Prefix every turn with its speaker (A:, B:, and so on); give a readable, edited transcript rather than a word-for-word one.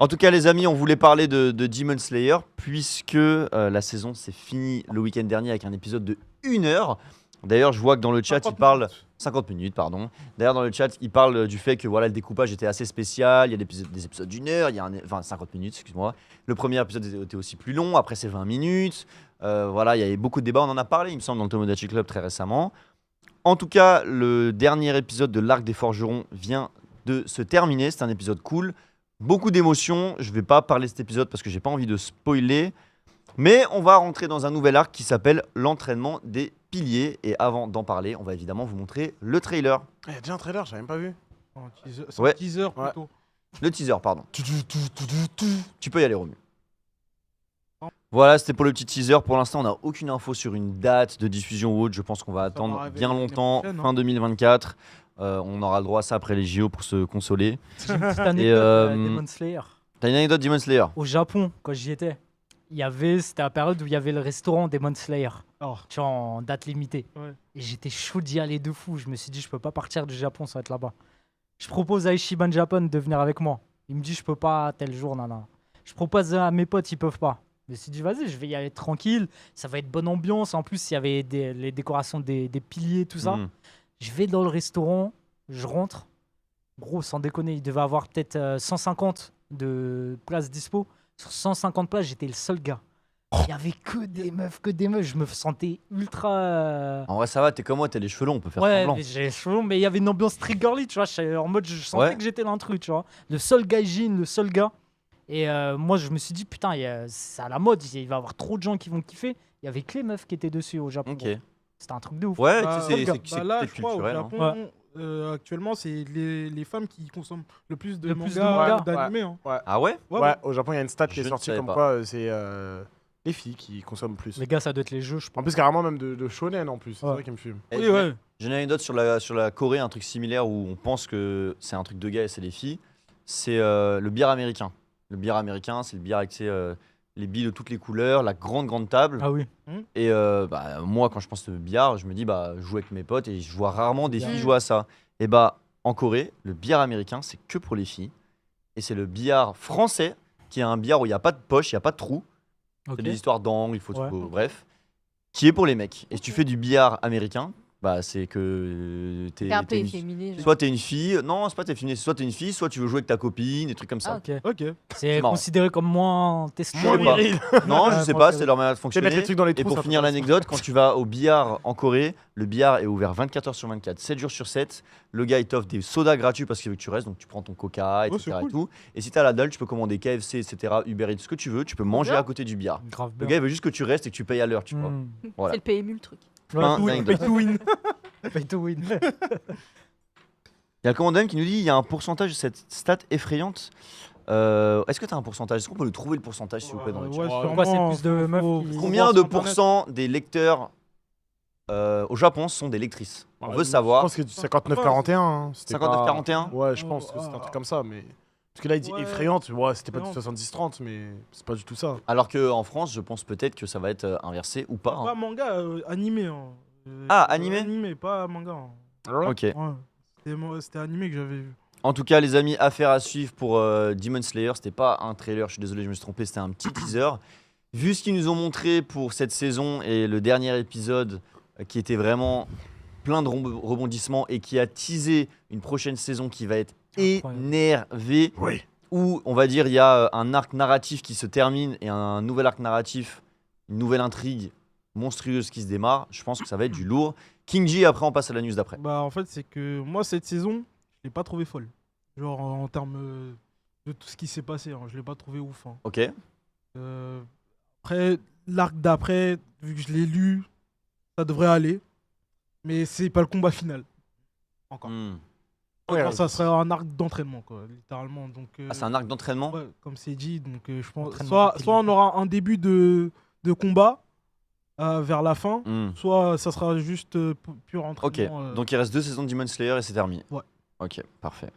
A: En tout cas, les amis, on voulait parler de Demon Slayer puisque la saison s'est finie le week-end dernier avec un épisode de 1 heure. D'ailleurs, je vois que dans le chat, il parle 50 minutes, pardon. D'ailleurs, dans le chat, il parle du fait que voilà, le découpage était assez spécial. Il y a des épisodes d'1 heure, enfin 50 minutes, excuse-moi. Le premier épisode était aussi plus long, après c'est 20 minutes. Voilà, il y avait beaucoup de débats, on en a parlé, il me semble, dans le Tomodachi Club très récemment. En tout cas, le dernier épisode de l'Arc des Forgerons vient de se terminer. C'est un épisode cool. Beaucoup d'émotions. Je vais pas parler de cet épisode parce que j'ai pas envie de spoiler. Mais on va rentrer dans un nouvel arc qui s'appelle l'entraînement des piliers. Et avant d'en parler, on va évidemment vous montrer le trailer.
B: Il y a déjà un trailer, j'avais même pas vu.
C: C'est
A: Ouais.
C: un teaser plutôt.
A: Le teaser, pardon. Tu peux y aller, Romu. Voilà, c'était pour le petit teaser. Pour l'instant, on n'a aucune info sur une date de diffusion ou autre. Je pense qu'on va attendre
C: arriver
A: bien
C: l'année
A: longtemps,
C: prochaine,
A: fin 2024. On aura le droit à ça après les JO pour se consoler.
D: J'ai une petite anecdote
A: Et,
D: Demon Slayer.
A: T'as une anecdote Demon Slayer?
D: Au Japon, quand j'y étais, c'était la période où il y avait le restaurant Demon Slayer,
C: Oh,
D: tu vois, en date limitée.
C: ouais.
D: Et j'étais chaud d'y aller de fou. Je me suis dit, je peux pas partir du Japon sans être là-bas. Je propose à Ishiban Japan de venir avec moi. Il me dit, je peux pas tel jour, nana. Je propose à mes potes, ils peuvent pas. Je me suis dit, vas-y, je vais y aller tranquille. Ça va être bonne ambiance. En plus, il y avait les décorations des piliers, tout ça. Je vais dans le restaurant, je rentre. Gros, sans déconner, il devait avoir peut-être 150 de places dispo. Sur 150 places, j'étais le seul gars. Il y avait que des meufs, que des meufs. Je me sentais ultra.
A: En vrai, ça va, t'es comme moi, t'as les cheveux longs, on peut faire
D: Ouais,
A: semblant.
D: mais j'ai les cheveux longs, mais il y avait une ambiance très girly, tu vois. En mode, je sentais
A: Ouais.
D: que j'étais l'intrus, tu vois. Le seul gaijin, le seul gars. Et moi, je me suis dit, putain, c'est à la mode. Il va y avoir trop de gens qui vont kiffer. Il y avait que les meufs qui étaient dessus au Japon.
A: Ok.
D: Gros. C'était un truc de ouf.
A: Ouais,
C: Bah,
A: tu sais,
C: bah,
A: c'est
C: là,
A: peut-être
C: je crois, au
A: culturel. hein.
C: Japon, actuellement, c'est les femmes qui consomment le plus de
D: Le plus de
C: mangas,
D: mangas.
C: d'animés. Hein.
A: Ah ouais?
B: Ouais, au Japon, il y a une stat qui
A: Je
B: est
A: ne
B: sortie
A: savais
B: comme
A: pas.
B: quoi c'est les filles qui consomment plus.
D: Les gars, ça doit être les jeux, je pense.
B: En plus, carrément, même de shonen en plus. C'est
D: Ouais.
B: vrai qu'il me fume.
A: Eh,
C: Oui,
A: j'ai-
C: ouais.
A: J'ai une anecdote sur la Corée, un truc similaire où on pense que c'est un truc de gars et c'est des filles. C'est le bière américain. Le bière américain, c'est le bière avec les billes de toutes les couleurs, la grande table.
D: Ah oui.
A: Et moi, quand je pense billard, je me dis, je joue avec mes potes et je vois rarement des filles
D: Mm.
A: jouer à ça. Et en Corée, le billard américain, c'est que pour les filles. Et c'est le billard français qui est un billard où il n'y a pas de poche, il n'y a pas de trou.
D: Ok.
A: C'est des histoires d'angles, il faut
D: Ouais.
A: bref. Qui est pour les mecs. Et si tu fais du billard américain, c'est que
E: T'es un peu
A: t'es une-
E: efféminé. genre.
A: soit t'es une fille, non, c'est pas t'es féminé, soit t'es une fille, soit tu veux jouer avec ta copine, des trucs comme ça.
E: Ah,
D: Ok.
C: Ok.
D: C'est
A: marrant.
D: considéré comme moins
A: Je
D: testé.
A: sais pas. Non, je
D: Ouais,
A: sais
D: moi,
A: pas,
D: c'est-
A: c'est leur manière de
B: Je vais mettre les
A: fonctionner.
B: trucs dans les
A: Et
B: trous.
A: pour
B: ça
A: finir
B: fait-
A: l'anecdote, quand tu vas au billard en Corée, le billard est ouvert 24 heures sur 24, 7 jours sur 7. Le gars, il t'offre des sodas gratuits parce qu'il veut que tu restes, donc tu prends ton coca, etc.
C: c'est cool.
A: et tout. Et si t'as la dalle, tu peux commander KFC, etc., Uber Eats, ce que tu veux, tu peux manger
E: bien.
A: à côté du billard.
D: Grave
A: Le
D: bien.
A: gars, il veut juste que tu restes et que tu payes à l'heure, tu vois.
D: Mm.
A: Voilà.
E: C'est le PMU le truc.
A: Fin
D: Ouais,
A: d'anecdote.
D: pay to win. Pay to win.
A: Il y a le commandant qui nous dit il y a un pourcentage de cette stat effrayante. Est-ce que tu as un pourcentage? Est-ce qu'on peut le trouver le pourcentage, s'il vous plaît, dans le chat?
D: Pourquoi c'est plus de meufs qui-
A: Combien de pourcents des lecteurs au Japon sont des lectrices? On veut
B: Je
A: savoir.
B: pense que 59-41. hein, c'était
A: 59-41?
B: pas- Ouais, je pense que c'est un truc comme ça. Mais... Parce que là, il dit
C: Ouais.
B: effrayante. Ouais, c'était pas du
C: Effrayante.
B: 70-30, mais c'est pas du tout ça.
A: Alors qu'en France, je pense peut-être que ça va être inversé ou pas. hein.
C: Pas manga, animé. Hein.
A: Ah, animé
C: Animé, pas manga. hein.
A: Ok.
C: Ouais. C'était animé que j'avais vu.
A: En tout cas, les amis, affaire à suivre pour Demon Slayer. C'était pas un trailer, je suis désolé, je me suis trompé, c'était un petit teaser. Vu ce qu'ils nous ont montré pour cette saison et le dernier épisode qui était vraiment plein de rebondissements et qui a teasé une prochaine saison qui va être
D: Incroyable.
A: énervée,
B: Oui.
A: où on va dire il y a un arc narratif qui se termine et un nouvel arc narratif, une nouvelle intrigue monstrueuse qui se démarre. Je pense que ça va être du lourd. King après on passe à la news d'après.
C: Bah, en fait, c'est que moi, cette saison, je l'ai pas trouvé folle. Genre, en termes de tout ce qui s'est passé, hein, je l'ai pas trouvé ouf. Hein.
A: Ok.
C: Après, l'arc d'après, vu que je l'ai lu, ça devrait aller. Mais c'est pas le combat final. Encore.
A: Hmm.
B: Ouais,
C: Encore, ça serait un arc d'entraînement, quoi, littéralement. Donc,
A: Ah, c'est un arc d'entraînement.
C: ouais, comme c'est dit, donc je pense.
D: Entraînement
C: Soit
D: rapide.
C: on aura un début de combat vers la fin,
A: Hmm.
C: soit ça sera juste pur
A: Ok,
C: entraînement.
A: donc il reste 2 saisons de Demon Slayer et c'est terminé.
C: Ouais.
A: Ok, parfait.